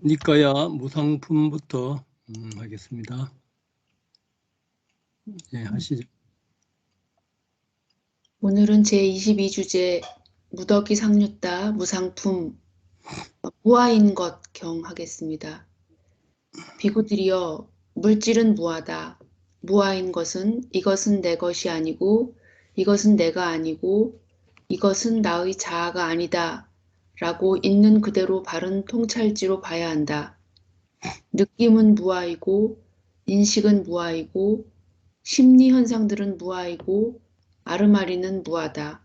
니까야 무상품부터 하겠습니다. 네, 하시죠. 오늘은 제22주제 무더기 상류따 무상품 무아인 것 경 하겠습니다. 비구들이여 물질은 무아다. 무아인 것은 이것은 내 것이 아니고 이것은 내가 아니고 이것은 나의 자아가 아니다 라고 있는 그대로 바른 통찰지로 봐야 한다. 느낌은 무아이고 인식은 무아이고 심리 현상들은 무아이고 아르마리는 무아다.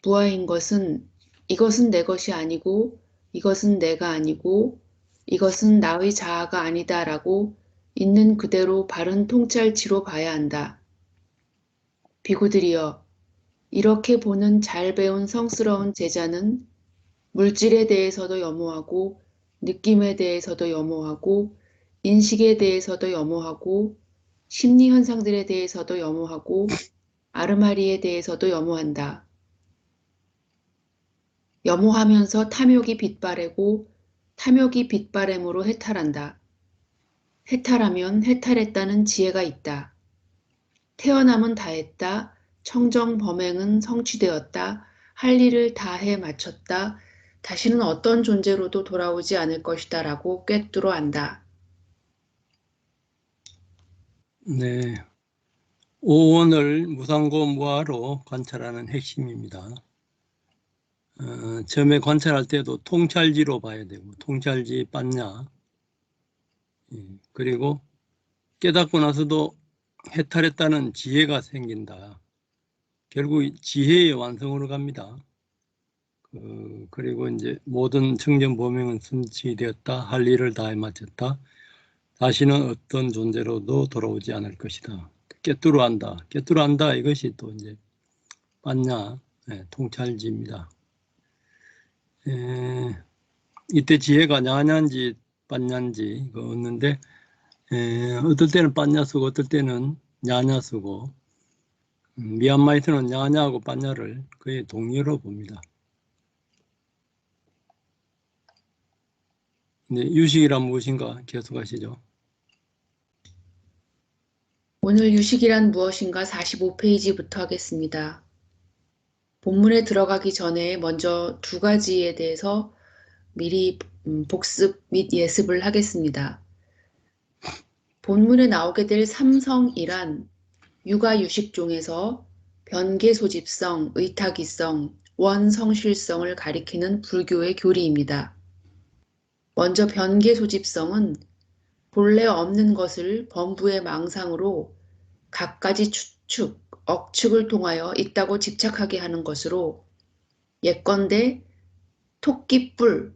무아인 것은 이것은 내 것이 아니고 이것은 내가 아니고 이것은 나의 자아가 아니다라고 있는 그대로 바른 통찰지로 봐야 한다. 비구들이여, 이렇게 보는 잘 배운 성스러운 제자는 물질에 대해서도 염호하고 느낌에 대해서도 염호하고 인식에 대해서도 염호하고 심리 현상들에 대해서도 염호하고 아르마리에 대해서도 염호한다. 염호하면서 탐욕이 빛바래고 탐욕이 빛바램으로 해탈한다. 해탈하면 해탈했다는 지혜가 있다. 태어남은 다했다. 청정 범행은 성취되었다. 할 일을 다해 마쳤다. 다시는 어떤 존재로도 돌아오지 않을 것이다 라고 꿰뚫어 안다. 네, 오온을 무상고무아로 관찰하는 핵심입니다. 처음에 관찰할 때도 통찰지로 봐야 되고 통찰지 빤냐, 그리고 깨닫고 나서도 해탈했다는 지혜가 생긴다. 결국 지혜의 완성으로 갑니다. 그리고 이제 모든 청정 범행은 성취되었다. 할 일을 다해 마쳤다. 다시는 어떤 존재로도 돌아오지 않을 것이다. 깨뚫어 안다. 깨뚫어 안다. 이것이 또 이제 빤냐, 통찰지입니다. 이때 지혜가 냐냐인지 빤냐인지 이거 얻는데, 어떨 때는 빤냐 쓰고 어떨 때는 냐냐 쓰고, 미얀마에서는 냐냐하고 빤냐를 거의 동의어로 봅니다. 네, 유식이란 무엇인가 계속하시죠. 오늘 유식이란 무엇인가 45페이지부터 하겠습니다. 본문에 들어가기 전에 먼저 두 가지에 대해서 미리 복습 및 예습을 하겠습니다. 본문에 나오게 될 삼성이란 육아유식종에서 변계소집성, 의타기성, 원성실성을 가리키는 불교의 교리입니다. 먼저 변계소집성은 본래 없는 것을 범부의 망상으로 갖가지 추측, 억측을 통하여 있다고 집착하게 하는 것으로 예컨대 토끼뿔,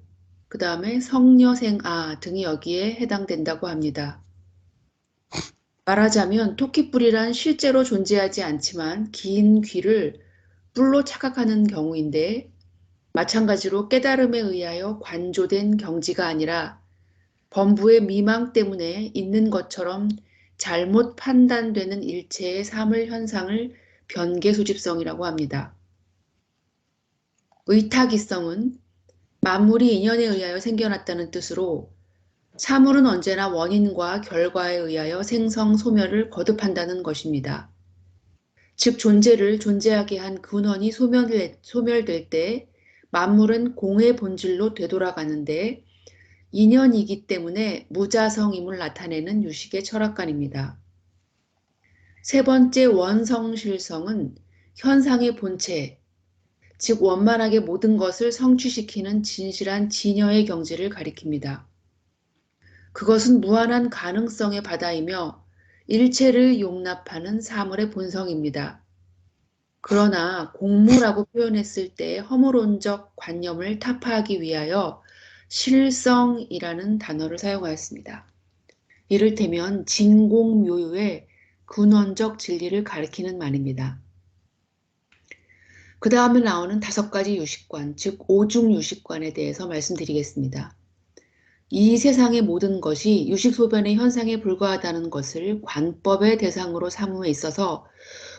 그 다음에 성녀생아 등이 여기에 해당된다고 합니다. 말하자면 토끼뿔이란 실제로 존재하지 않지만 긴 귀를 뿔로 착각하는 경우인데 마찬가지로 깨달음에 의하여 관조된 경지가 아니라 범부의 미망 때문에 있는 것처럼 잘못 판단되는 일체의 사물 현상을 변계소집성이라고 합니다. 의타기성은 만물이 인연에 의하여 생겨났다는 뜻으로 사물은 언제나 원인과 결과에 의하여 생성, 소멸을 거듭한다는 것입니다. 즉 존재를 존재하게 한 근원이 소멸될 때 만물은 공의 본질로 되돌아가는데 인연이기 때문에 무자성임을 나타내는 유식의 철학관입니다. 세 번째 원성실성은 현상의 본체, 즉 원만하게 모든 것을 성취시키는 진실한 진여의 경지를 가리킵니다. 그것은 무한한 가능성의 바다이며 일체를 용납하는 사물의 본성입니다. 그러나 공무라고 표현했을 때 허물론적 관념을 타파하기 위하여 실성이라는 단어를 사용하였습니다. 이를테면 진공묘유의 근원적 진리를 가리키는 말입니다. 그 다음에 나오는 5가지 유식관, 즉 오중유식관에 대해서 말씀드리겠습니다. 이 세상의 모든 것이 유식소변의 현상에 불과하다는 것을 관법의 대상으로 삼음에 있어서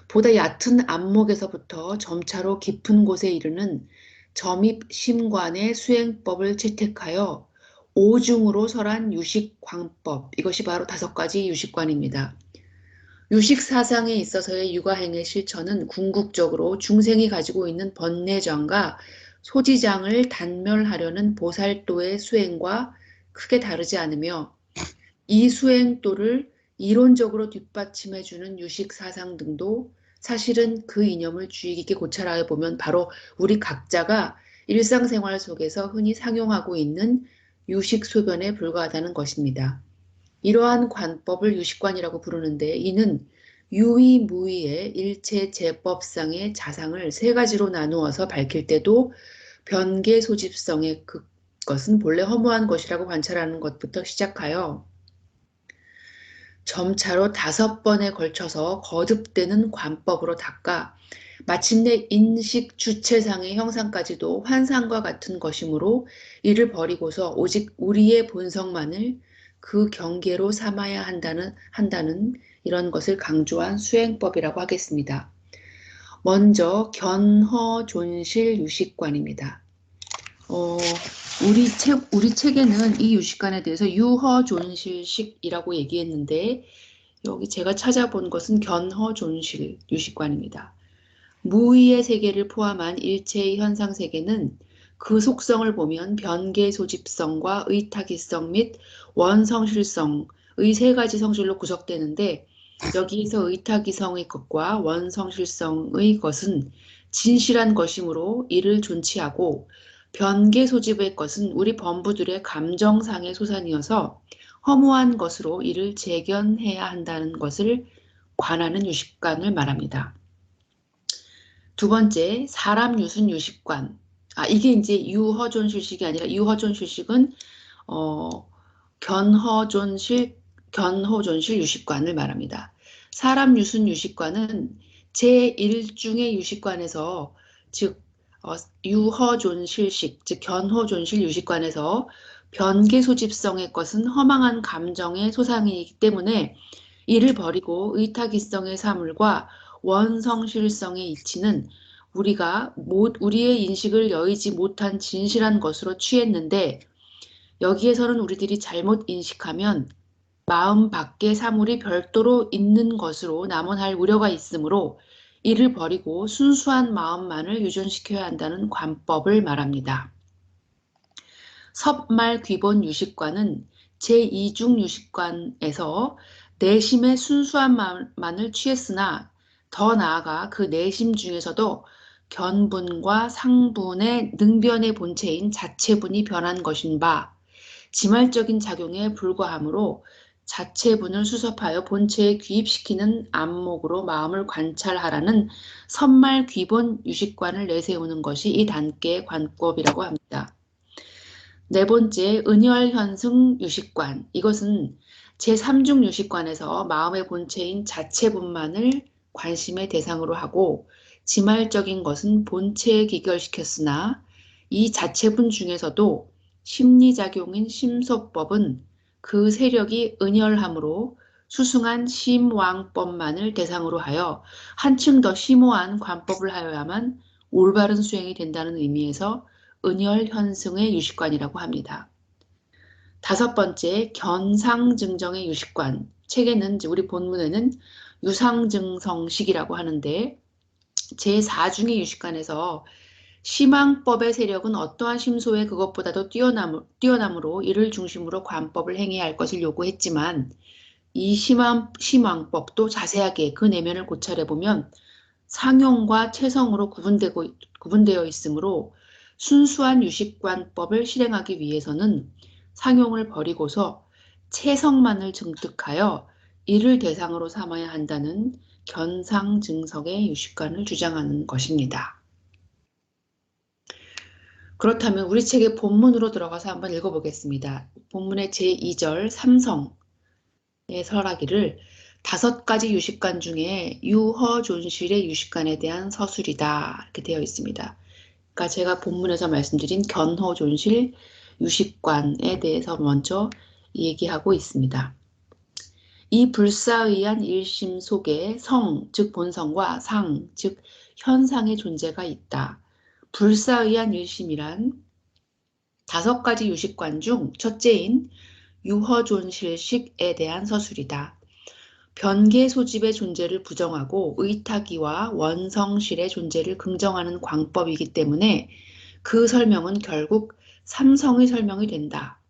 보다 얕은 안목에서부터 점차로 깊은 곳에 이르는 점입심관의 수행법을 채택하여 오중으로 설한 유식광법, 이것이 바로 5가지 유식관입니다. 유식사상에 있어서의 육아행의 실천은 궁극적으로 중생이 가지고 있는 번뇌장과 소지장을 단멸하려는 보살도의 수행과 크게 다르지 않으며 이 수행도를 이론적으로 뒷받침해주는 유식사상 등도 사실은 그 이념을 주의 깊게 고찰하여 보면 바로 우리 각자가 일상생활 속에서 흔히 상용하고 있는 유식소변에 불과하다는 것입니다. 이러한 관법을 유식관이라고 부르는데 이는 유의무의의 일체제법상의 자상을 3가지로 나누어서 밝힐 때도 변계소집성의 그것은 본래 허무한 것이라고 관찰하는 것부터 시작하여 점차로 5번에 걸쳐서 거듭되는 관법으로 닦아 마침내 인식 주체상의 형상까지도 환상과 같은 것이므로 이를 버리고서 오직 우리의 본성만을 그 경계로 삼아야 한다는 이런 것을 강조한 수행법이라고 하겠습니다. 먼저 견허존실 유식관입니다. 우리 책에는 이 유식관에 대해서 유허존실식이라고 얘기했는데 여기 제가 찾아본 것은 견허존실 유식관입니다. 무의의 세계를 포함한 일체의 현상 세계는 그 속성을 보면 변계 소집성과 의타기성 및 원성실성의 3가지 성질로 구성되는데 여기에서 의타기성의 것과 원성실성의 것은 진실한 것이므로 이를 존치하고 변계 소집의 것은 우리 범부들의 감정상의 소산이어서 허무한 것으로 이를 재견해야 한다는 것을 관하는 유식관을 말합니다. 2번째, 사람 유순 유식관. 이게 이제 유허존실식이 아니라 유허존실식은 견허존실 유식관을 말합니다. 사람 유순 유식관은 제1중의 유식관에서 즉 유허존실식, 즉 견허존실 유식관에서 변계소집성의 것은 허망한 감정의 소상이기 때문에 이를 버리고 의타기성의 사물과 원성실성의 이치는 우리의 인식을 여의지 못한 진실한 것으로 취했는데 여기에서는 우리들이 잘못 인식하면 마음 밖의 사물이 별도로 있는 것으로 남원할 우려가 있으므로 이를 버리고 순수한 마음만을 유존시켜야 한다는 관법을 말합니다. 섭말 귀본 유식관은 제2중 유식관에서 내심의 순수한 마음만을 취했으나 더 나아가 그 내심 중에서도 견분과 상분의 능변의 본체인 자체분이 변한 것인 바 지말적인 작용에 불과하므로 자체분을 수습하여 본체에 귀입시키는 안목으로 마음을 관찰하라는 선말 귀본 유식관을 내세우는 것이 이 단계의 관법이라고 합니다. 4번째, 은혈현승 유식관. 이것은 제3중 유식관에서 마음의 본체인 자체분만을 관심의 대상으로 하고 지말적인 것은 본체에 기결시켰으나 이 자체분 중에서도 심리작용인 심소법은 그 세력이 은혈함으로 수승한 심왕법만을 대상으로 하여 한층 더 심오한 관법을 하여야만 올바른 수행이 된다는 의미에서 은혈현승의 유식관이라고 합니다. 5번째, 견상증정의 유식관. 책에는 우리 본문에는 유상증성식이라고 하는데 제4중의 유식관에서 심왕법의 세력은 어떠한 심소에 그것보다도 뛰어나므로 이를 중심으로 관법을 행해야 할 것을 요구했지만 이 심왕법도 자세하게 그 내면을 고찰해보면 상용과 체성으로 구분되어 있으므로 순수한 유식관법을 실행하기 위해서는 상용을 버리고서 체성만을 증득하여 이를 대상으로 삼아야 한다는 견상증석의 유식관을 주장하는 것입니다. 그렇다면 우리 책의 본문으로 들어가서 한번 읽어보겠습니다. 본문의 제2절 삼성의 설하기를 5가지 유식관 중에 유허존실의 유식관에 대한 서술이다 이렇게 되어 있습니다. 그러니까 제가 본문에서 말씀드린 견허존실 유식관에 대해서 먼저 얘기하고 있습니다. 이 불사의한 일심 속에 성, 즉 본성과 상, 즉 현상의 존재가 있다. 불사의한 일심이란 5가지 유식관 중 첫째인 유허존실식에 대한 서술이다. 변계 소집의 존재를 부정하고 의탁이와 원성실의 존재를 긍정하는 광법이기 때문에 그 설명은 결국 삼성의 설명이 된다.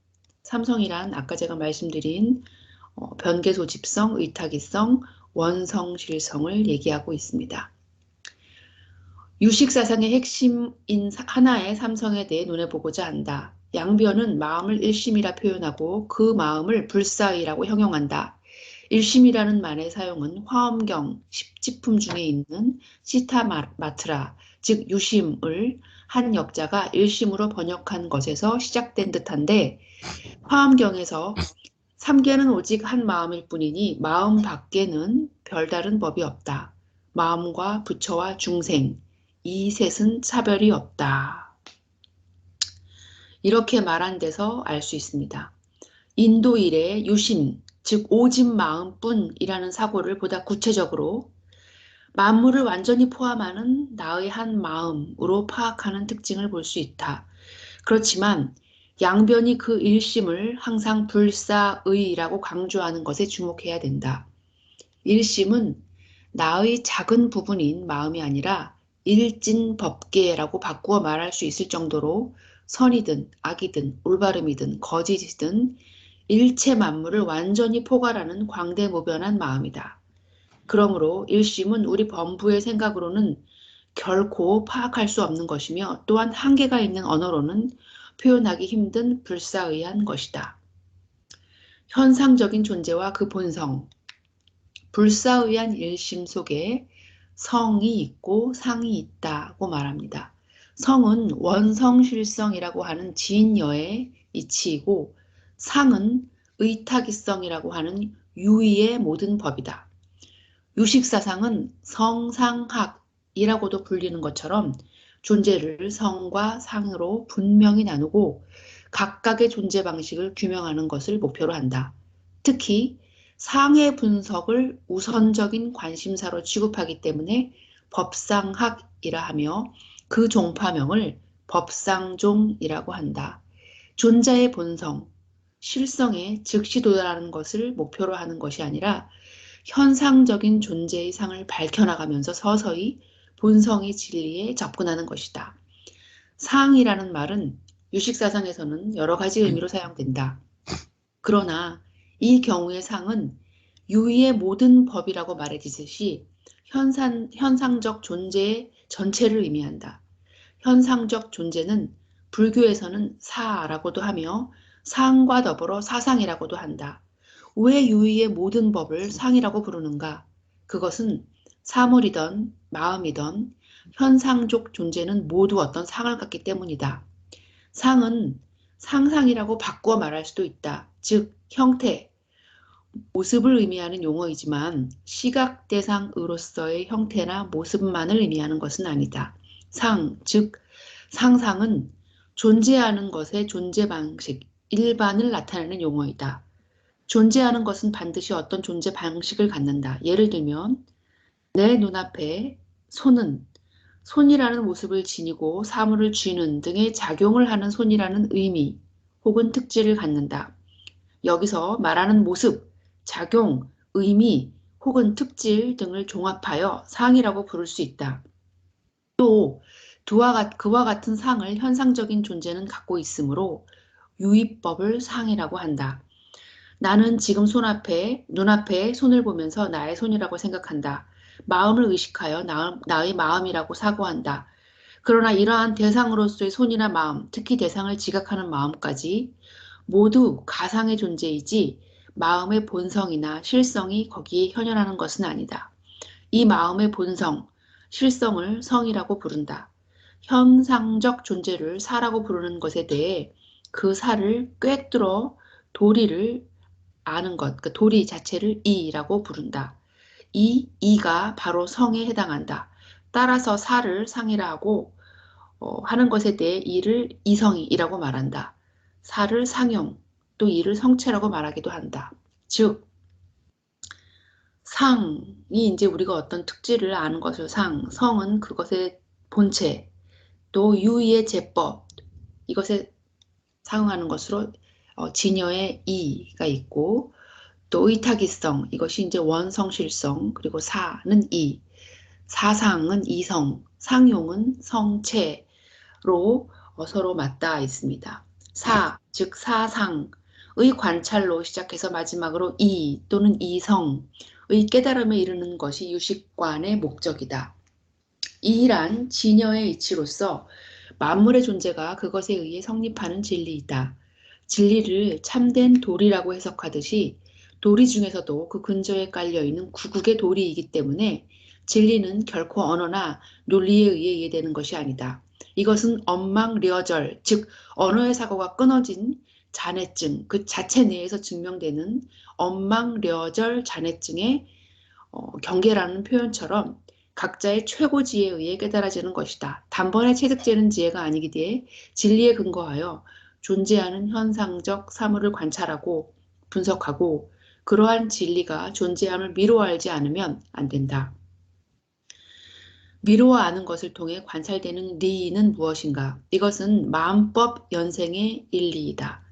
삼성이란 아까 제가 말씀드린 변계 소집성, 의탁이성, 원성실성을 얘기하고 있습니다. 유식사상의 핵심인 하나의 삼성에 대해 눈에 보고자 한다. 양변은 마음을 일심이라 표현하고 그 마음을 불사의라고 형용한다. 일심이라는 말의 사용은 화엄경 10지품 중에 있는 시타마트라, 즉 유심을 한 역자가 일심으로 번역한 것에서 시작된 듯한데 화엄경에서 삼계는 오직 한 마음일 뿐이니 마음 밖에는 별다른 법이 없다. 마음과 부처와 중생, 이 셋은 차별이 없다. 이렇게 말한 데서 알 수 있습니다. 인도 일의 유심, 즉 오직 마음뿐이라는 사고를 보다 구체적으로 만물을 완전히 포함하는 나의 한 마음으로 파악하는 특징을 볼 수 있다. 그렇지만 양변이 그 일심을 항상 불사의라고 강조하는 것에 주목해야 된다. 일심은 나의 작은 부분인 마음이 아니라 일진법계라고 바꾸어 말할 수 있을 정도로 선이든 악이든 올바름이든 거짓이든 일체 만물을 완전히 포괄하는 광대무변한 마음이다. 그러므로 일심은 우리 범부의 생각으로는 결코 파악할 수 없는 것이며 또한 한계가 있는 언어로는 표현하기 힘든 불사의한 것이다. 현상적인 존재와 그 본성, 불사의한 일심 속에 성이 있고 상이 있다고 말합니다. 성은 원성실성이라고 하는 진여의 이치이고 상은 의탁이성이라고 하는 유의의 모든 법이다. 유식사상은 성상학이라고도 불리는 것처럼 존재를 성과 상으로 분명히 나누고 각각의 존재 방식을 규명하는 것을 목표로 한다. 특히 상의 분석을 우선적인 관심사로 취급하기 때문에 법상학이라 하며 그 종파명을 법상종이라고 한다. 존재의 본성, 실성에 즉시 도달하는 것을 목표로 하는 것이 아니라 현상적인 존재의 상을 밝혀나가면서 서서히 본성의 진리에 접근하는 것이다. 상이라는 말은 유식사상에서는 여러 가지 의미로 사용된다. 그러나 이 경우의 상은 유의의 모든 법이라고 말해지듯이 현상적 존재의 전체를 의미한다. 현상적 존재는 불교에서는 사라고도 하며 상과 더불어 사상이라고도 한다. 왜 유의의 모든 법을 상이라고 부르는가? 그것은 사물이든 마음이든 현상적 존재는 모두 어떤 상을 갖기 때문이다. 상은 상상이라고 바꾸어 말할 수도 있다. 즉 형태, 모습을 의미하는 용어이지만 시각 대상으로서의 형태나 모습만을 의미하는 것은 아니다. 상, 즉 상상은 존재하는 것의 존재 방식, 일반을 나타내는 용어이다. 존재하는 것은 반드시 어떤 존재 방식을 갖는다. 예를 들면 내 눈앞에 손이라는 모습을 지니고 사물을 쥐는 등의 작용을 하는 손이라는 의미 혹은 특질을 갖는다. 여기서 말하는 모습, 작용, 의미 혹은 특질 등을 종합하여 상이라고 부를 수 있다. 또 그와 같은 상을 현상적인 존재는 갖고 있으므로 유의법을 상이라고 한다. 나는 지금 눈앞에 손을 보면서 나의 손이라고 생각한다. 마음을 의식하여 나의 마음이라고 사고한다. 그러나 이러한 대상으로서의 손이나 마음, 특히 대상을 지각하는 마음까지 모두 가상의 존재이지 마음의 본성이나 실성이 거기에 현현하는 것은 아니다. 이 마음의 본성, 실성을 성이라고 부른다. 현상적 존재를 사라고 부르는 것에 대해 그 사를 꿰뚫어 도리를 아는 것, 그 도리 자체를 이라고 부른다. 이가 바로 성에 해당한다. 따라서 사를 상이라 하고 하는 것에 대해 이를 이성이라고 말한다. 사를 상용, 또 이를 성체라고 말하기도 한다. 즉 상이 이제 우리가 어떤 특질을 아는 것을 성은 그것의 본체, 또 유의의 제법, 이것의 상응하는 것으로 진여의 이가 있고 또 의타기성 이것이 이제 원성실성 그리고 사는 이 사상은 이성 상용은 성체로 서로 맞닿아 있습니다. 사, 즉 사상의 관찰로 시작해서 마지막으로 이 또는 이성의 깨달음에 이르는 것이 유식관의 목적이다. 이란 진여의 이치로서 만물의 존재가 그것에 의해 성립하는 진리이다. 진리를 참된 도리라고 해석하듯이 도리 중에서도 그 근저에 깔려있는 구국의 도리이기 때문에 진리는 결코 언어나 논리에 의해 이해되는 것이 아니다. 이것은 언망려절, 즉 언어의 사고가 끊어진 잔해증, 그 자체 내에서 증명되는 언망려절 잔해증의 경계라는 표현처럼 각자의 최고지에 의해 깨달아지는 것이다. 단번에 체득되는 지혜가 아니기에 진리에 근거하여 존재하는 현상적 사물을 관찰하고 분석하고 그러한 진리가 존재함을 미루어 알지 않으면 안 된다. 미루어 아는 것을 통해 관찰되는 리는 무엇인가? 이것은 마음법 연생의 일리이다.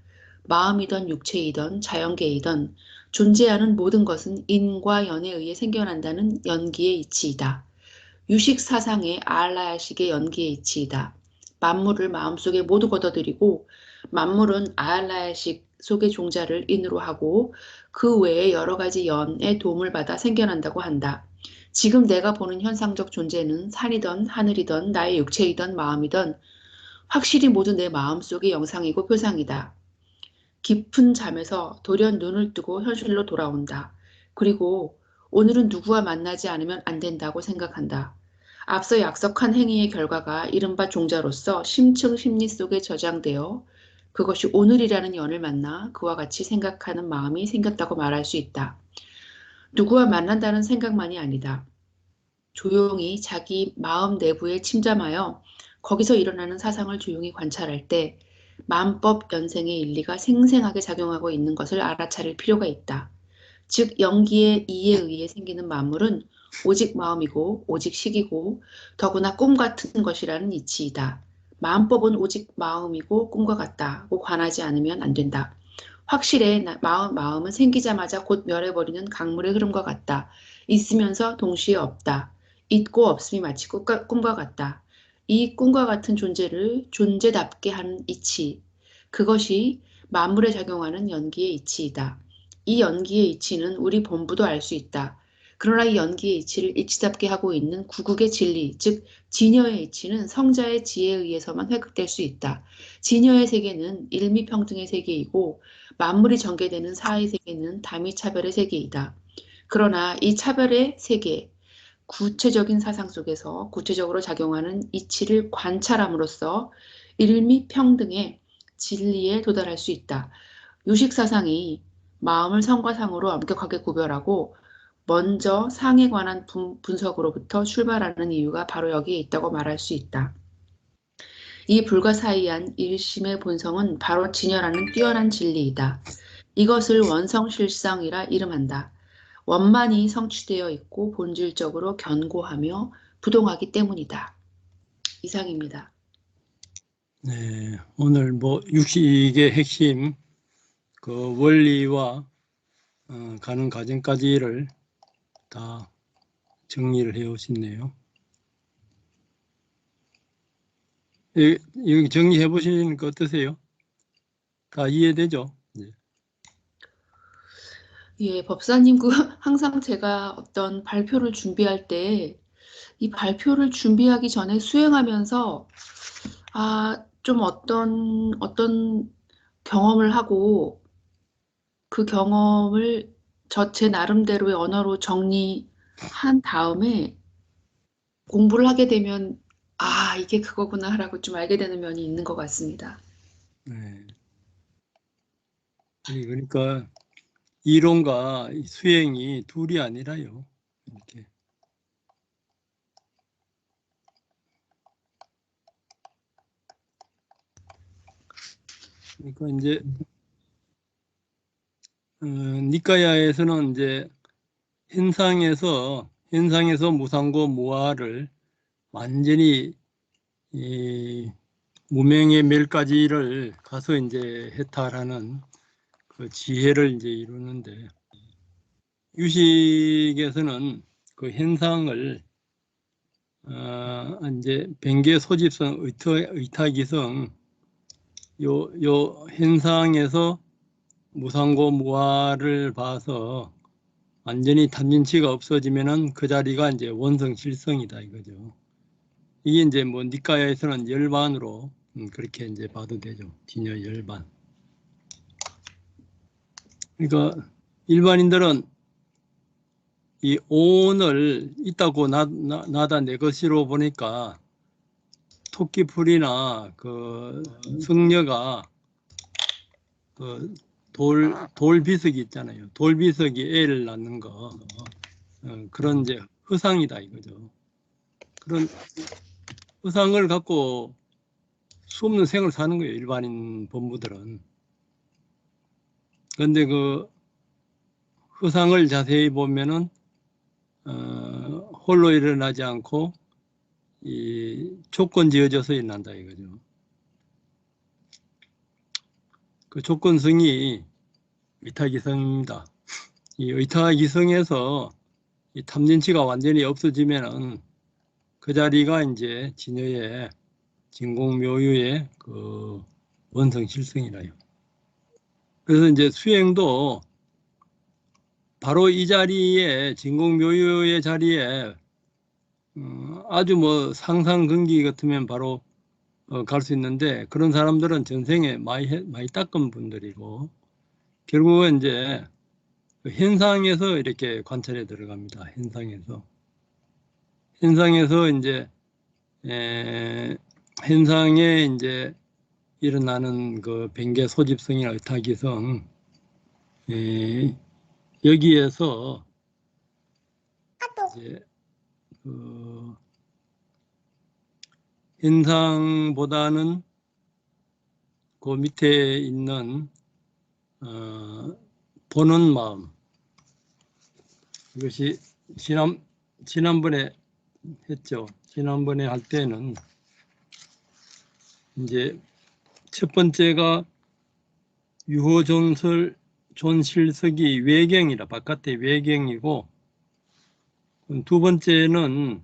마음이든 육체이든 자연계이든 존재하는 모든 것은 인과 연에 의해 생겨난다는 연기의 이치이다. 유식 사상의 아알라야식의 연기의 이치이다. 만물을 마음속에 모두 걷어들이고 만물은 아알라야식 속의 종자를 인으로 하고 그 외에 여러 가지 연의 도움을 받아 생겨난다고 한다. 지금 내가 보는 현상적 존재는 산이든 하늘이든 나의 육체이든 마음이든 확실히 모두 내 마음속의 영상이고 표상이다. 깊은 잠에서 돌연 눈을 뜨고 현실로 돌아온다. 그리고 오늘은 누구와 만나지 않으면 안 된다고 생각한다. 앞서 약속한 행위의 결과가 이른바 종자로서 심층 심리 속에 저장되어 그것이 오늘이라는 연을 만나 그와 같이 생각하는 마음이 생겼다고 말할 수 있다. 누구와 만난다는 생각만이 아니다. 조용히 자기 마음 내부에 침잠하여 거기서 일어나는 사상을 조용히 관찰할 때 만법 연생의 일리가 생생하게 작용하고 있는 것을 알아차릴 필요가 있다. 즉 연기의 이에 의해 생기는 만물은 오직 마음이고 오직 식이고 더구나 꿈 같은 것이라는 이치이다. 마음법은 오직 마음이고 꿈과 같다고 관하지 않으면 안 된다. 확실해 마음은 생기자마자 곧 멸해버리는 강물의 흐름과 같다. 있으면서 동시에 없다. 있고 없음이 마치 꿈과 같다. 이 꿈과 같은 존재를 존재답게 하는 이치. 그것이 만물에 작용하는 연기의 이치이다. 이 연기의 이치는 우리 본부도 알 수 있다. 그러나 이 연기의 이치를 이치답게 하고 있는 구국의 진리, 즉 진여의 이치는 성자의 지혜에 의해서만 회복될 수 있다. 진여의 세계는 일미평등의 세계이고 만물이 전개되는 사의 세계는 다미차별의 세계이다. 그러나 이 차별의 세계, 구체적인 사상 속에서 구체적으로 작용하는 이치를 관찰함으로써 일미평등의 진리에 도달할 수 있다. 유식사상이 마음을 성과 상으로 엄격하게 구별하고 먼저 상에 관한 분석으로부터 출발하는 이유가 바로 여기에 있다고 말할 수 있다. 이 불가사의한 일심의 본성은 바로 진여라는 뛰어난 진리이다. 이것을 원성실상이라 이름한다. 원만히 성취되어 있고 본질적으로 견고하며 부동하기 때문이다. 이상입니다. 네, 오늘 뭐 육식의 핵심 그 원리와 가는 과정까지를 다 정리를 해 오셨네요. 여기 정리해 보시니까 어떠세요? 다 이해되죠? 네. 예, 법사님, 항상 제가 어떤 발표를 준비할 때, 이 발표를 준비하기 전에 수행하면서, 좀 어떤 경험을 하고, 그 경험을 제 나름대로의 언어로 정리한 다음에 공부를 하게 되면, 이게 그거구나, 라고 좀 알게 되는 면이 있는 것 같습니다. 네. 그러니까 이론과 수행이 둘이 아니라요. 이렇게. 그러니까 이제 니까야에서는 이제 현상에서 무상고 무아를 완전히 무명의 멸까지를 가서 이제 해탈하는 그 지혜를 이제 이루는데, 유식에서는 그 현상을 이제 변계 소집성, 의타기성 요 현상에서 무상고 무아를 봐서 완전히 탐진치가 없어지면은 그 자리가 이제 원성 실성이다 이거죠. 이게 이제 뭐 니까야에서는 열반으로 그렇게 이제 봐도 되죠. 진여 열반. 그러니까 일반인들은 이 오온을 있다고 나다 내 것으로 보니까 토끼풀이나 그 승려가 그 돌비석이 있잖아요. 돌비석이 애를 낳는 거 그런 이제 허상이다 이거죠. 그런 허상을 갖고 수없는 생을 사는 거예요. 일반인 범부들은. 그런데 그 허상을 자세히 보면은 홀로 일어나지 않고 이 조건 지어져서 일어난다 이거죠. 그 조건성이 의타기성입니다. 이 의타기성에서 이 탐진치가 완전히 없어지면은 그 자리가 이제 진여의 진공묘유의 그 원성실성이라요. 그래서 이제 수행도 바로 이 자리에 진공묘유의 자리에 아주 뭐 상상근기 같으면 바로 갈 수 있는데 그런 사람들은 전생에 많이 닦은 분들이고 결국은 이제 현상에서 이렇게 관찰에 들어갑니다. 현상에서 이제 현상에 이제 일어나는 그 변계 소집성이나 의타기성 여기에서 이제 그 현상보다는 그 밑에 있는 보는 마음, 이것이 지난번에 했죠. 지난번에 할 때는 이제 첫 번째가 유호존실석이 외경이라 바깥의 외경이고, 두 번째는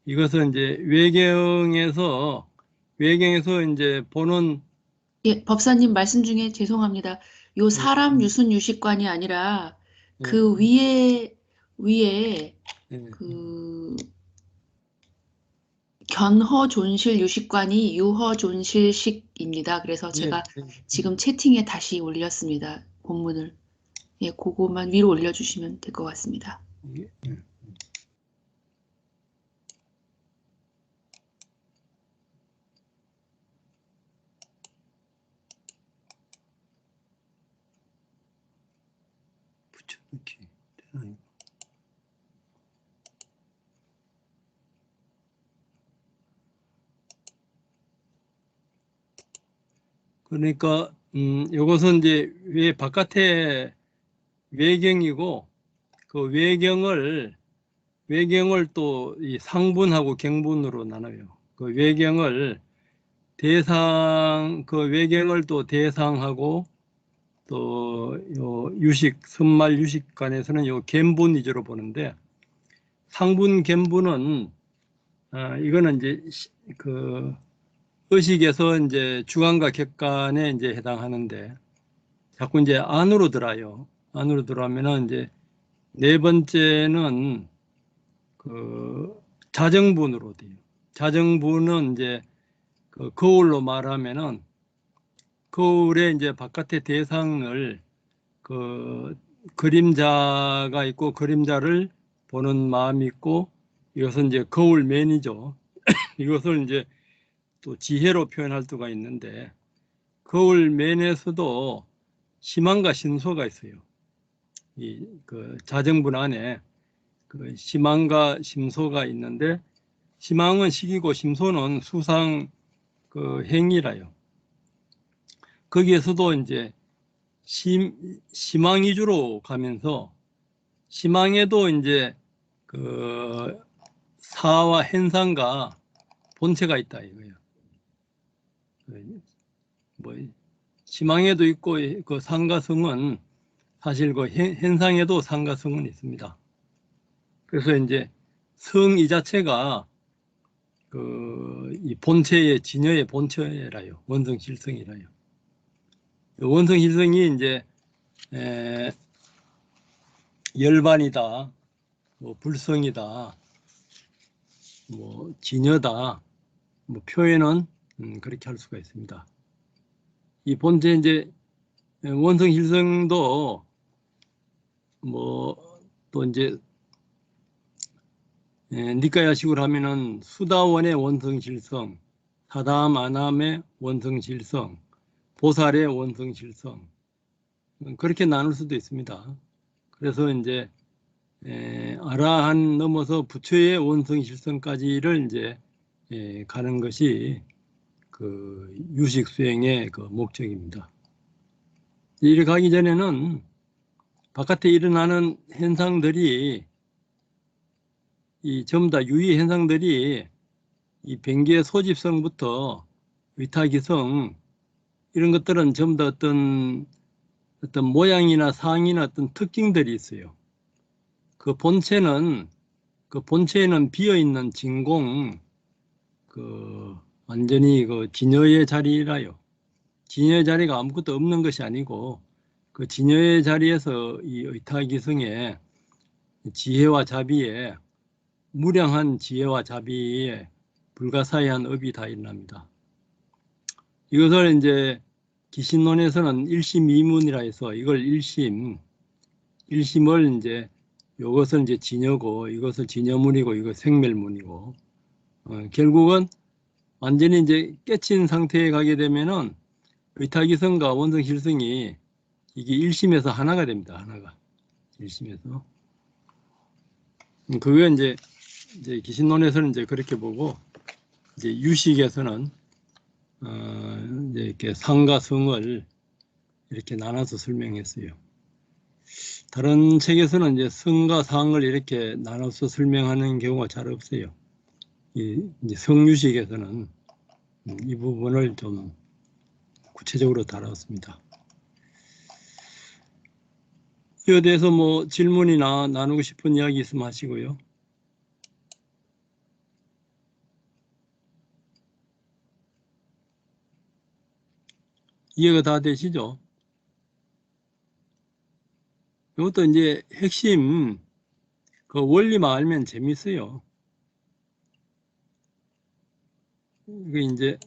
이것은 이제 외경에서 이제 보는. 예, 법사님 말씀 중에 죄송합니다. 요 네. 사람 유순 유식관이 아니라 네. 그 위에 네. 그 견허존실 유식관이 유허존실식입니다. 그래서 제가 지금 채팅에 다시 올렸습니다. 본문을. 예, 그거만 위로 올려주시면 될 것 같습니다. 붙여넣기. 그러니까 이것은 이제 왜 바깥에 외경이고 그 외경을 또 이 상분하고 경분으로 나눠요. 그 외경을 그 외경을 또 대상하고 또 요 선말 유식관에서는 요 견분 위주로 보는데, 상분 견분은 이거는 이제 그 의식에서 이제 주관과 객관에 이제 해당하는데 자꾸 이제 안으로 들어요. 안으로 들어가면은 이제 네 번째는 그 자정분으로 돼요. 자정분은 이제 그 거울로 말하면은 거울에 이제 바깥의 대상을 그 그림자가 있고 그림자를 보는 마음이 있고, 이것은 이제 거울맨이죠. 이것을 이제 또 지혜로 표현할 수가 있는데, 거울맨에서도 심한과 심소가 있어요. 이 그 자정분 안에 그 심한과 심소가 있는데, 심한은 식이고 심소는 수상 그 행위라요. 거기에서도 이제 심항 위주로 가면서 심항에도 이제 그 사와 현상과 본체가 있다 이거예요. 뭐 시망에도 있고 그 상가성은 사실 그 현상에도 상가성은 있습니다. 그래서 이제 성 이 자체가 이 본체의 진여의 본체라요. 원성실성이라요. 원성실성이 이제 열반이다, 뭐 불성이다, 뭐 진여다, 뭐 표현은 그렇게 할 수가 있습니다. 이 본체 이제 원성실성도 뭐 또 이제 니까야식으로 하면은 수다원의 원성실성, 사담 아남의 원성실성, 보살의 원성실성 그렇게 나눌 수도 있습니다. 그래서 이제 아라한 넘어서 부처의 원성실성까지를 이제 가는 것이 그 유식 수행의 그 목적입니다. 이를 가기 전에는 바깥에 일어나는 현상들이 이 전부 다 유의 현상들이 이 변기의 소집성부터 위탁이성 이런 것들은 전부 다 어떤 모양이나 상이나 어떤 특징들이 있어요. 그 본체에는 비어 있는 진공 완전히 그 진여의 자리라요. 진여의 자리가 아무것도 없는 것이 아니고 그 진여의 자리에서 이 의타기성의 지혜와 자비에 무량한 지혜와 자비에 불가사의한 업이 다 일어납니다. 이것을 이제 기신론에서는 일심이문이라 해서 이걸 일심을 이제 이것을 이제 진여고 이것을 진여문이고 이거 생멸문이고 결국은 완전히 이제 깨친 상태에 가게 되면은 의타기성과 원성실성이 이게 일심에서 하나가 됩니다. 하나가 일심에서 그게 이제 기신론에서는 이제 그렇게 보고 이제 유식에서는 이제 이렇게 상과 성을 이렇게 나눠서 설명했어요. 다른 책에서는 이제 성과 상을 이렇게 나눠서 설명하는 경우가 잘 없어요. 이제 성유식에서는 이 부분을 좀 구체적으로 다뤘습니다. 이에 대해서 뭐 질문이나 나누고 싶은 이야기 있으면 하시고요. 이해가 다 되시죠? 이것도 이제 핵심 그 원리만 알면 재밌어요. 이게 이제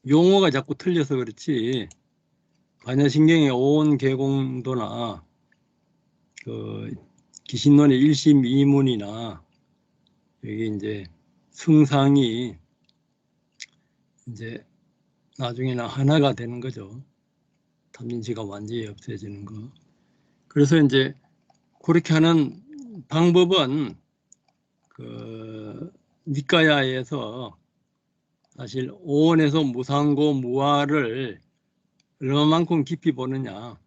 용어가 자꾸 틀려서 그렇지 반야신경의 오온계공도나 그 기신론의 일심 이문이나 여기 이제 승상이 이제 나중에는 하나가 되는 거죠. 탐진치가 완전히 없어지는 거. 그래서 이제 그렇게 하는 방법은 그 니까야에서 사실 오온에서 무상고 무아를 얼마만큼 깊이 보느냐.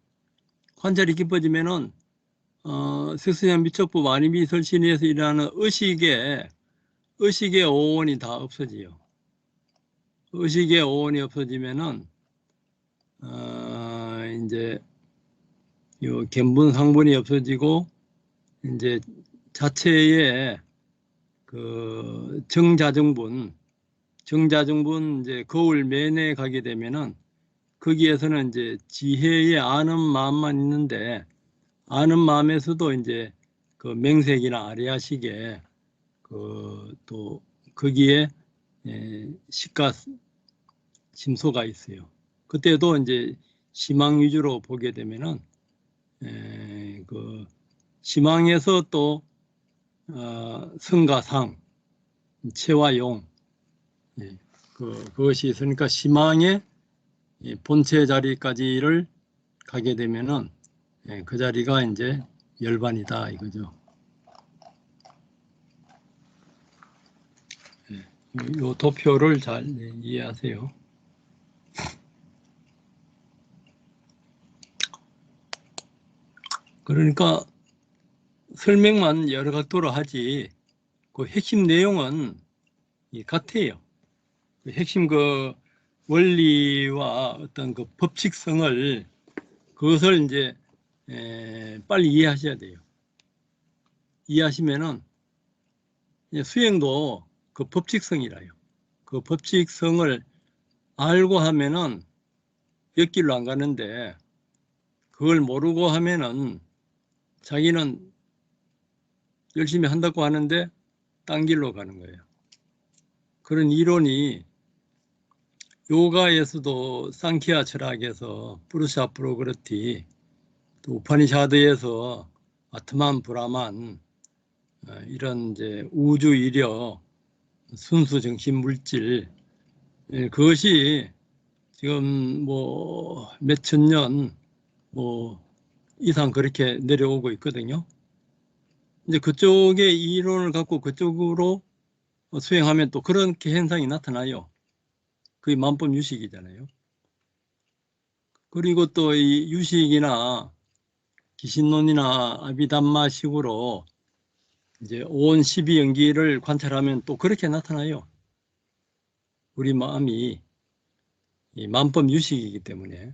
관찰이 깊어지면은 색선양 미척법 아니미 설신에서 일어나는 의식의 오온이 다 없어지요. 의식의 오온이 없어지면은 이제 요 견분 상분이 없어지고 이제 자체의 그 정자정분 이제 거울 면에 가게 되면은 거기에서는 이제 지혜의 아는 마음만 있는데 아는 마음에서도 이제 그 맹색이나 아리아식의 또 거기에 식과 심소가 있어요. 그때도 이제 시망 위주로 보게 되면은 그 시망에서 또 성과 상, 체와 용 그것이 있으니까 시망의 본체 자리까지를 가게 되면은 그 자리가 이제 열반이다 이거죠. 이 도표를 잘 이해하세요. 그러니까 설명만 여러 각도로 하지 그 핵심 내용은 같아요. 그 핵심 원리와 어떤 그 법칙성을 그것을 이제 빨리 이해하셔야 돼요. 이해하시면은 수행도 그 법칙성이라요. 그 법칙성을 알고 하면은 옆길로 안 가는데 그걸 모르고 하면은 자기는 열심히 한다고 하는데 딴 길로 가는 거예요. 그런 이론이 요가에서도 상키아 철학에서 푸르샤 프로그르티, 또 우파니샤드에서 아트만 브라만, 이런 이제 우주 이력, 순수 정신 물질, 그것이 지금 뭐 몇천 년 뭐 이상 그렇게 내려오고 있거든요. 이제 그쪽의 이론을 갖고 그쪽으로 수행하면 또 그렇게 현상이 나타나요. 그게 만법 유식이잖아요. 그리고 또 이 유식이나 기신론이나 아비담마식으로 이제 온 12연기를 관찰하면 또 그렇게 나타나요. 우리 마음이 이 만법 유식이기 때문에.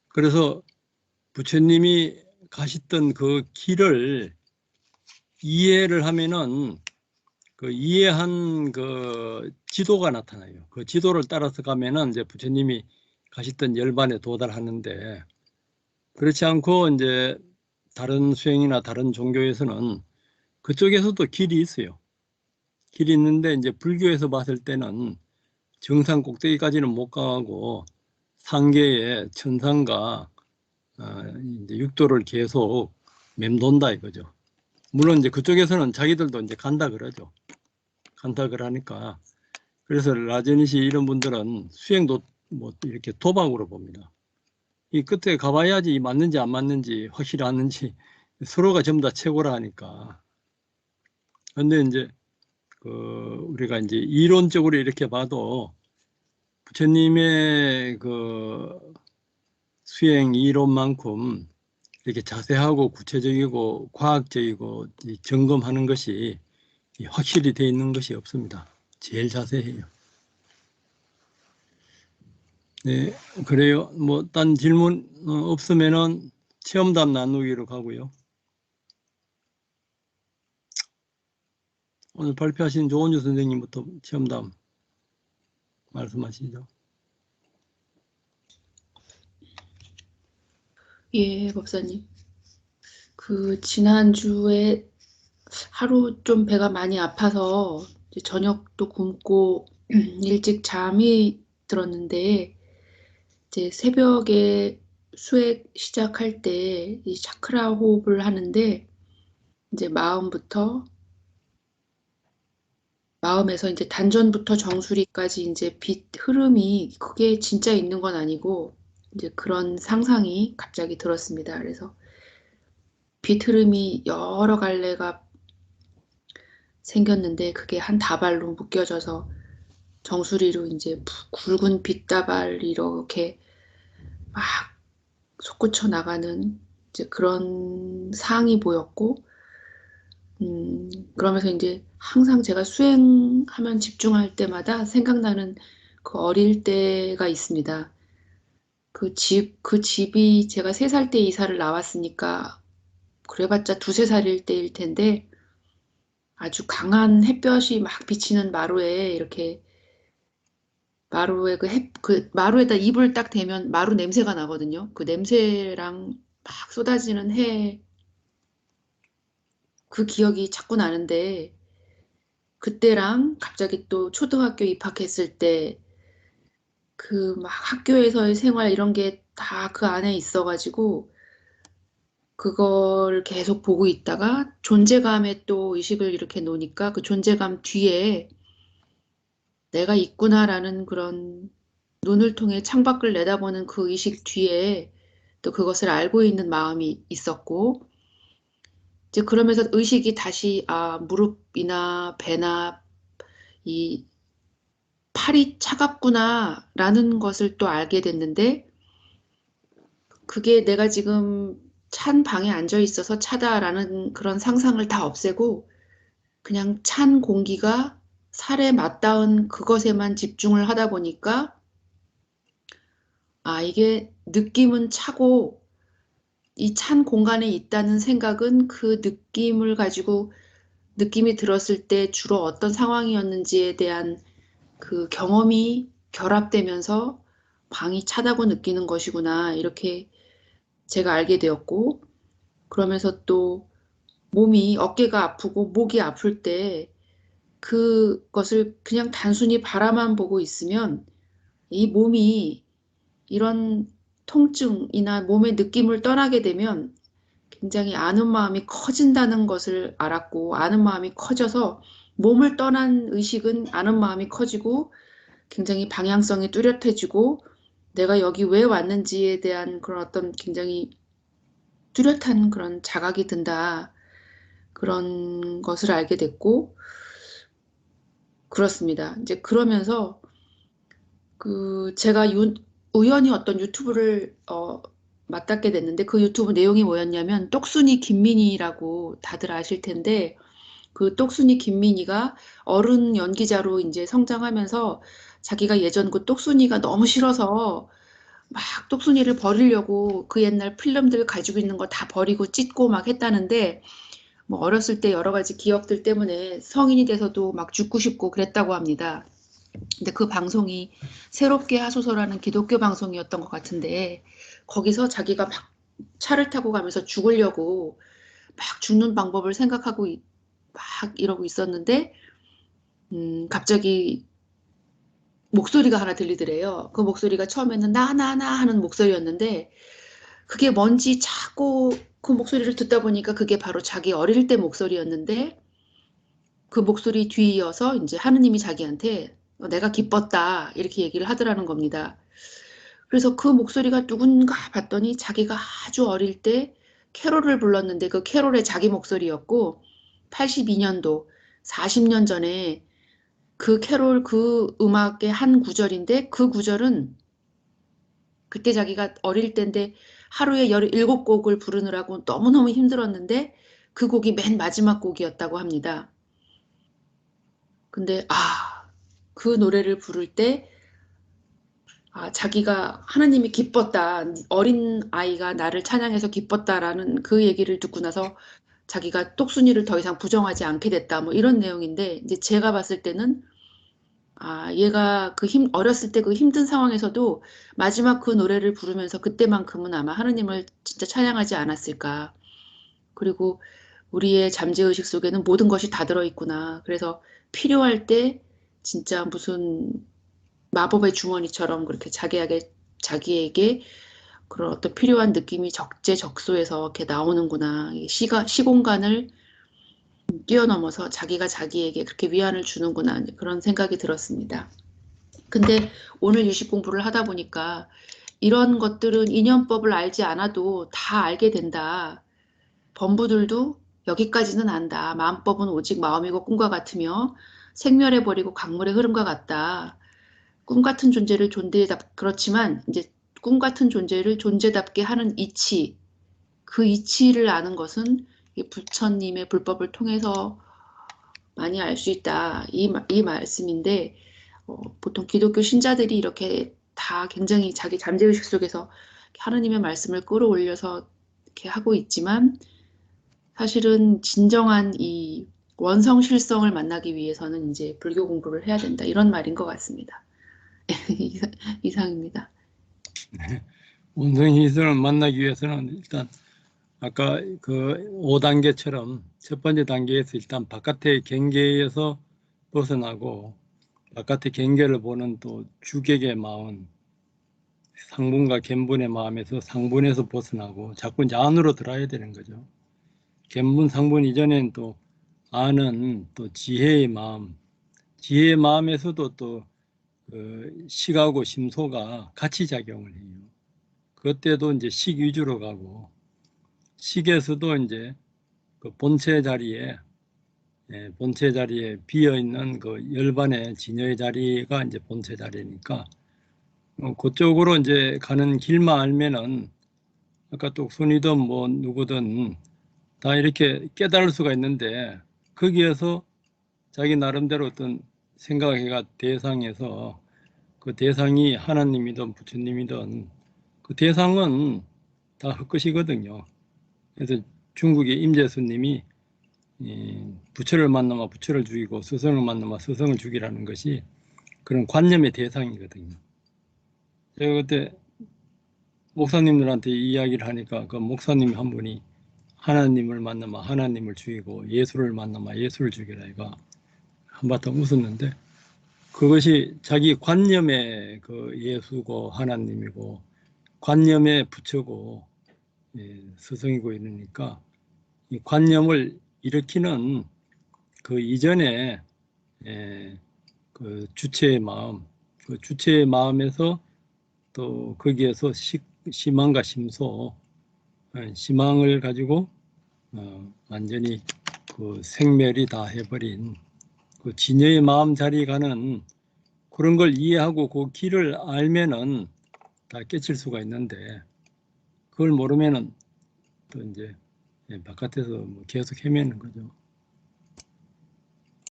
그래서 부처님이 가셨던 그 길을 이해를 하면은 그 이해한 그 지도가 나타나요. 그 지도를 따라서 가면은 이제 부처님이 가셨던 열반에 도달하는데, 그렇지 않고 이제 다른 수행이나 다른 종교에서는 그쪽에서도 길이 있어요. 길이 있는데 이제 불교에서 봤을 때는 정상 꼭대기까지는 못 가고 상계에 천상과 이제 육도를 계속 맴돈다 이거죠. 물론 이제 그쪽에서는 자기들도 이제 간다 그러죠. 간다 그러니까. 그래서 라제니시 이런 분들은 수행도 뭐 이렇게 도박으로 봅니다. 이 끝에 가봐야지 맞는지 안 맞는지 확실히 아는지, 서로가 전부 다 최고라 하니까. 근데 이제 그 우리가 이제 이론적으로 이렇게 봐도 부처님의 그 수행 이론만큼 이렇게 자세하고 구체적이고 과학적이고 점검하는 것이 확실히 돼 있는 것이 없습니다. 제일 자세해요. 네, 그래요. 뭐 딴 질문 없으면은 체험담 나누기로 가고요. 오늘 발표하신 조원주 선생님부터 체험담 말씀하시죠. 예, 법사님. 그 지난주에 하루 좀 배가 많이 아파서 이제 저녁도 굶고 일찍 잠이 들었는데 이제 새벽에 수액 시작할 때 이 차크라 호흡을 하는데 이제 마음에서 이제 단전부터 정수리까지 이제 빛 흐름이 그게 진짜 있는 건 아니고 이제 그런 상상이 갑자기 들었습니다. 그래서 빛 흐름이 여러 갈래가 생겼는데 그게 한 다발로 묶여져서 정수리로 이제 굵은 빛다발이 이렇게 막 솟구쳐 나가는 이제 그런 상이 보였고, 그러면서 이제 항상 제가 수행하면 집중할 때마다 생각나는 그 어릴 때가 있습니다. 그 집이 제가 3살 때 이사를 나왔으니까 그래봤자 2~3살일 때일 텐데 아주 강한 햇볕이 막 비치는 마루에 이렇게 마루에 그 마루에다 이불 딱 대면 마루 냄새가 나거든요. 그 냄새랑 막 쏟아지는 해, 그 기억이 자꾸 나는데, 그때랑 갑자기 또 초등학교 입학했을 때 그 막 학교에서의 생활 이런 게 다 그 안에 있어가지고 그걸 계속 보고 있다가 존재감에 또 의식을 이렇게 놓으니까 그 존재감 뒤에 내가 있구나라는 그런 눈을 통해 창밖을 내다보는 그 의식 뒤에 또 그것을 알고 있는 마음이 있었고, 이제 그러면서 의식이 다시 무릎이나 배나 이 팔이 차갑구나라는 것을 또 알게 됐는데, 그게 내가 지금 찬 방에 앉아 있어서 차다라는 그런 상상을 다 없애고 그냥 찬 공기가 살에 맞닿은 그것에만 집중을 하다 보니까 이게 느낌은 차고 이 찬 공간에 있다는 생각은 그 느낌을 가지고 느낌이 들었을 때 주로 어떤 상황이었는지에 대한 그 경험이 결합되면서 방이 차다고 느끼는 것이구나. 이렇게 제가 알게 되었고, 그러면서 또 몸이 어깨가 아프고 목이 아플 때 그것을 그냥 단순히 바라만 보고 있으면 이 몸이 이런 통증이나 몸의 느낌을 떠나게 되면 굉장히 아는 마음이 커진다는 것을 알았고, 아는 마음이 커져서 몸을 떠난 의식은 아는 마음이 커지고 굉장히 방향성이 뚜렷해지고 내가 여기 왜 왔는지에 대한 그런 어떤 굉장히 뚜렷한 그런 자각이 든다. 그런 것을 알게 됐고, 그렇습니다. 이제 그러면서 제가 우연히 어떤 유튜브를 맞닿게 됐는데 그 유튜브 내용이 뭐였냐면 똑순이 김민희라고 다들 아실 텐데 그 똑순이 김민희가 어른 연기자로 이제 성장하면서 자기가 예전 그 똑순이가 너무 싫어서 막 똑순이를 버리려고 그 옛날 필름들 가지고 있는 거 다 버리고 찢고 막 했다는데 뭐 어렸을 때 여러 가지 기억들 때문에 성인이 돼서도 막 죽고 싶고 그랬다고 합니다. 근데 그 방송이 새롭게 하소서라는 기독교 방송이었던 것 같은데 거기서 자기가 막 차를 타고 가면서 죽으려고 막 죽는 방법을 생각하고 막 이러고 있었는데 갑자기 목소리가 하나 들리더래요. 그 목소리가 처음에는 나 하는 목소리였는데 그게 뭔지 자꾸 그 목소리를 듣다 보니까 그게 바로 자기 어릴 때 목소리였는데 그 목소리 뒤이어서 이제 하느님이 자기한테 내가 기뻤다 이렇게 얘기를 하더라는 겁니다. 그래서 그 목소리가 누군가 봤더니 자기가 아주 어릴 때 캐롤을 불렀는데 그 캐롤의 자기 목소리였고 82년도 40년 전에 그 캐롤 그 음악의 한 구절인데 그 구절은 그때 자기가 어릴 때인데 하루에 17곡을 부르느라고 너무너무 힘들었는데 그 곡이 맨 마지막 곡이었다고 합니다. 근데 그 노래를 부를 때 자기가 하나님이 기뻤다. 어린 아이가 나를 찬양해서 기뻤다라는 그 얘기를 듣고 나서 자기가 똑순이를 더 이상 부정하지 않게 됐다. 뭐 이런 내용인데 이제 제가 봤을 때는 얘가 어렸을 때 그 힘든 상황에서도 마지막 그 노래를 부르면서 그때만큼은 아마 하느님을 진짜 찬양하지 않았을까. 그리고 우리의 잠재의식 속에는 모든 것이 다 들어있구나. 그래서 필요할 때 진짜 무슨 마법의 주머니처럼 그렇게 자기에게 그런 어떤 필요한 느낌이 적재적소에서 이렇게 나오는구나. 시공간을 뛰어넘어서 자기가 자기에게 그렇게 위안을 주는구나. 그런 생각이 들었습니다. 근데 오늘 유식 공부를 하다 보니까 이런 것들은 인연법을 알지 않아도 다 알게 된다. 범부들도 여기까지는 안다. 마음법은 오직 마음이고 꿈과 같으며 생멸해버리고 강물의 흐름과 같다. 꿈 같은 존재를 그렇지만 이제 꿈 같은 존재를 존재답게 하는 이치, 그 이치를 아는 것은 이 부처님의 불법을 통해서 많이 알 수 있다. 이 말씀인데 보통 기독교 신자들이 이렇게 다 굉장히 자기 잠재의식 속에서 하느님의 말씀을 끌어올려서 이렇게 하고 있지만 사실은 진정한 이 원성실성을 만나기 위해서는 이제 불교 공부를 해야 된다. 이런 말인 것 같습니다. 이상입니다. 원성희선을 만나기 위해서는 일단 아까 그 5단계처럼 첫 번째 단계에서 일단 바깥의 경계에서 벗어나고 바깥의 경계를 보는 또 주객의 마음, 상분과 견분의 마음에서 상분에서 벗어나고 자꾸 이제 안으로 들어야 되는 거죠. 견분, 상분 이전엔 또 아는 또 지혜의 마음, 지혜의 마음에서도 또 식하고 심소가 같이 작용을 해요. 그때도 이제 식 위주로 가고 식에서도 이제 그 본체 자리에 비어 있는 그 열반의 진여의 자리가 이제 본체 자리니까 그쪽으로 이제 가는 길만 알면은 아까 또 순이든 뭐 누구든 다 이렇게 깨달을 수가 있는데 거기에서 자기 나름대로 어떤 생각해가 대상에서 그 대상이 하나님이든 부처님이든 그 대상은 다 헛것이거든요. 그래서 중국의 임재수님이 부처를 만나면 부처를 죽이고 스승을 만나면 스승을 죽이라는 것이 그런 관념의 대상이거든요. 제가 그때 목사님들한테 이야기를 하니까 그 목사님 한 분이 하나님을 만나면 하나님을 죽이고 예수를 만나면 예수를 죽이라 이거 한바탕 웃었는데, 그것이 자기 관념의 그 예수고 하나님이고 관념의 부처고 스승이고 이러니까 이 관념을 일으키는 그 이전에 그 주체의 마음, 그 주체의 마음에서 또 거기에서 희망과 심소, 희망을 가지고 완전히 그 생멸이 다 해버린 그 진여의 마음 자리에 가는 그런 걸 이해하고 그 길을 알면은 다 깨칠 수가 있는데, 그걸 모르면은 또 이제 바깥에서 뭐 계속 헤매는 거죠.